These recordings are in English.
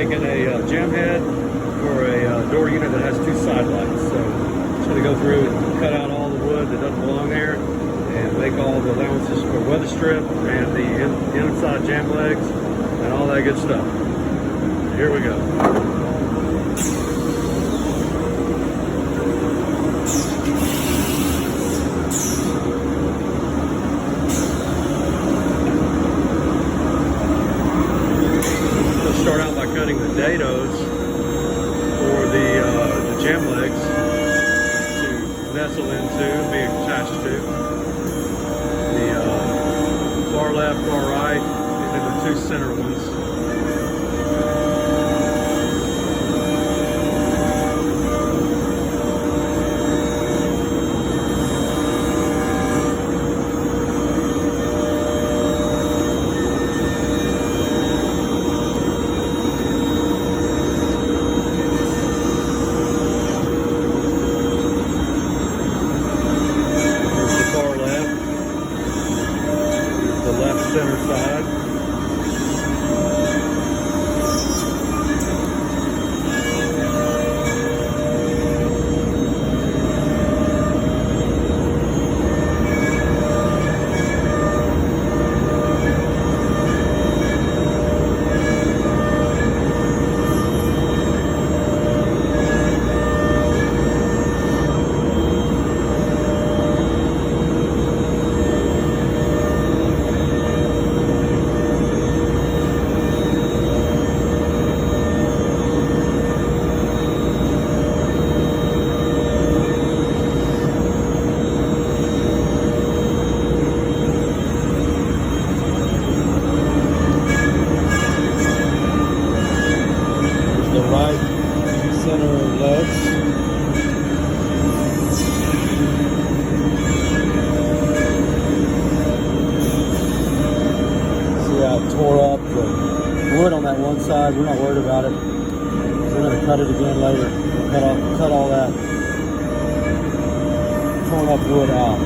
making a jam head for a door unit that has two side lights. So I'm going to go through and cut out all the wood that doesn't belong there and make all the allowances for weather strip and the inside jam legs and all that good stuff. Here we go. Start out by cutting the dados for the jam legs to nestle into and be attached to. The far left, far right, and then the two center ones. Center side. Tore up the wood on that one side. We're not worried about it. We're going to cut it again later. We'll cut all that torn up wood out.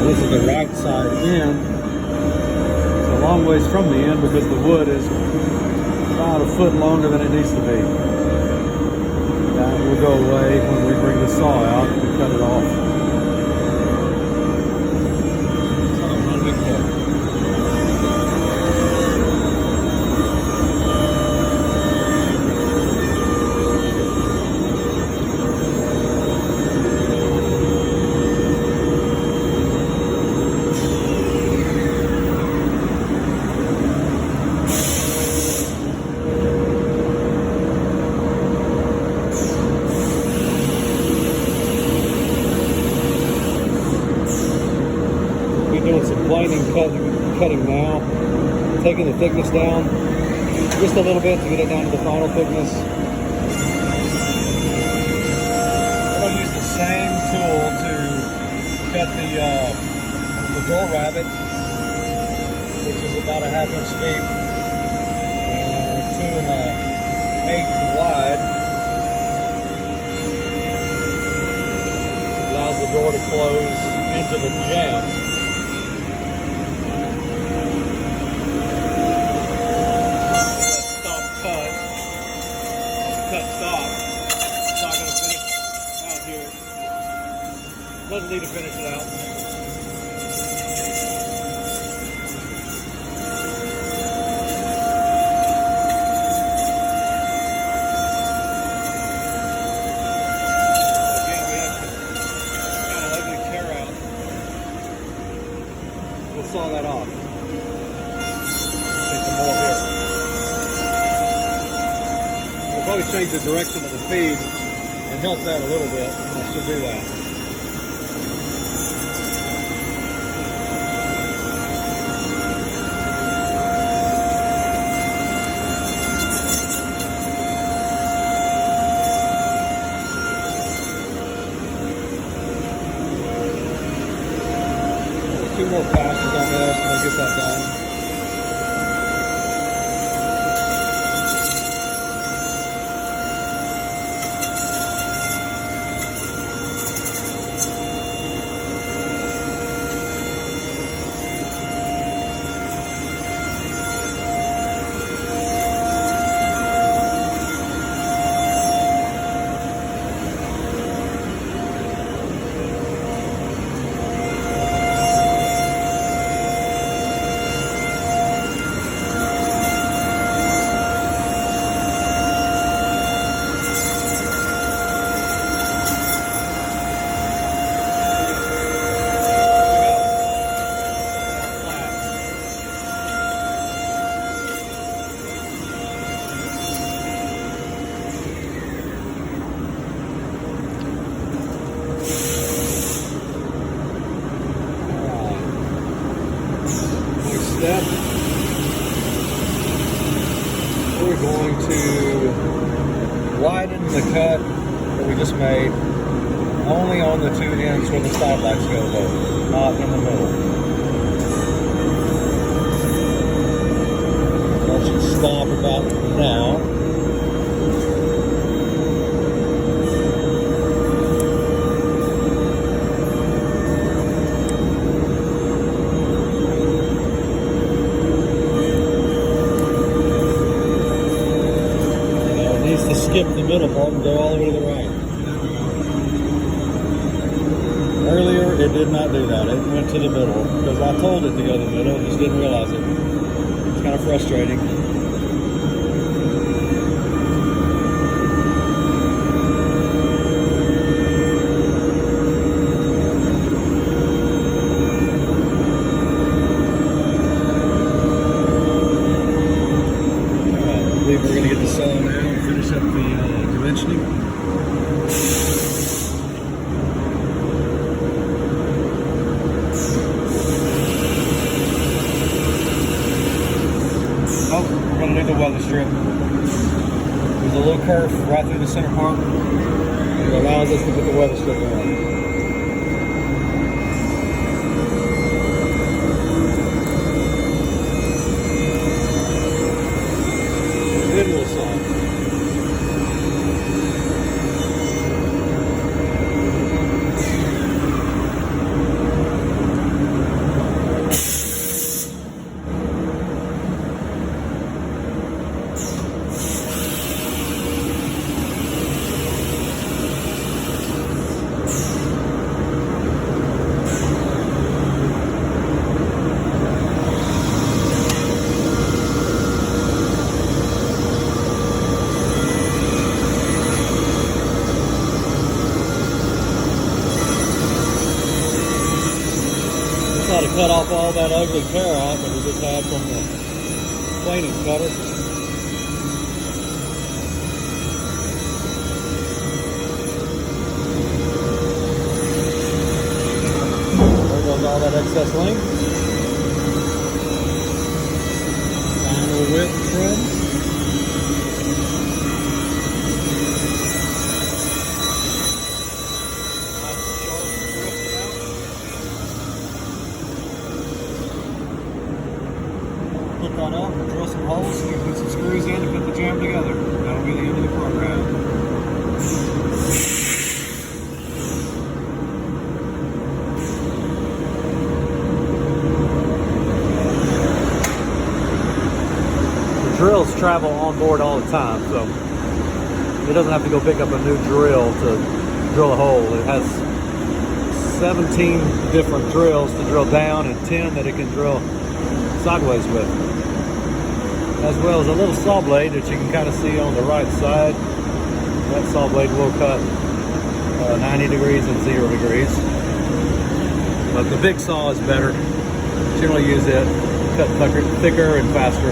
This is the right side in. It's a long ways from the end because the wood is about a foot longer than it needs to be. That will go away when we bring the saw out to cut it off. Doing some planing cutting now, taking the thickness down just a little bit to get it down to the final thickness. I'm going to use the same tool to cut the door rabbet, which is about a 1/2 inch deep and 2 1/8 wide. It allows the door to close into the jam. Doesn't need to finish it out. Again, we have some kind of ugly tear out. We'll saw that off. Take some more here. We'll probably change the direction of the feed and help that a little bit. I should do that. 2 more passes on this, and we'll get that done. Step. We're going to widen the cut that we just made only on the 2 ends where the side lights go though, not in the middle. That should stop about now. Skip the middle part and go all the way to the right. Earlier, it did not do that. It went to the middle because I told it to go to the middle. It just didn't realize it. It's kind of frustrating. I believe we're going to get the saw now and finish up the dimensioning. Oh, we're going to do the weather strip. There's a little curve right through the center part. It allows us to put the weather strip on. Little saw. Try to cut off all that ugly tear out that we just had from the planing cutter. There goes all that excess length. Final width trim. Put that up, drill some holes, and put some screws in and put the jam together. That'll be the end of the program. The drills travel on board all the time, so it doesn't have to go pick up a new drill to drill a hole. It has 17 different drills to drill down and 10 that it can drill sideways with, as well as a little saw blade that you can kind of see on the right side. That saw blade will cut 90 degrees and 0 degrees, but the big saw is better. Generally use it, cut thicker and faster.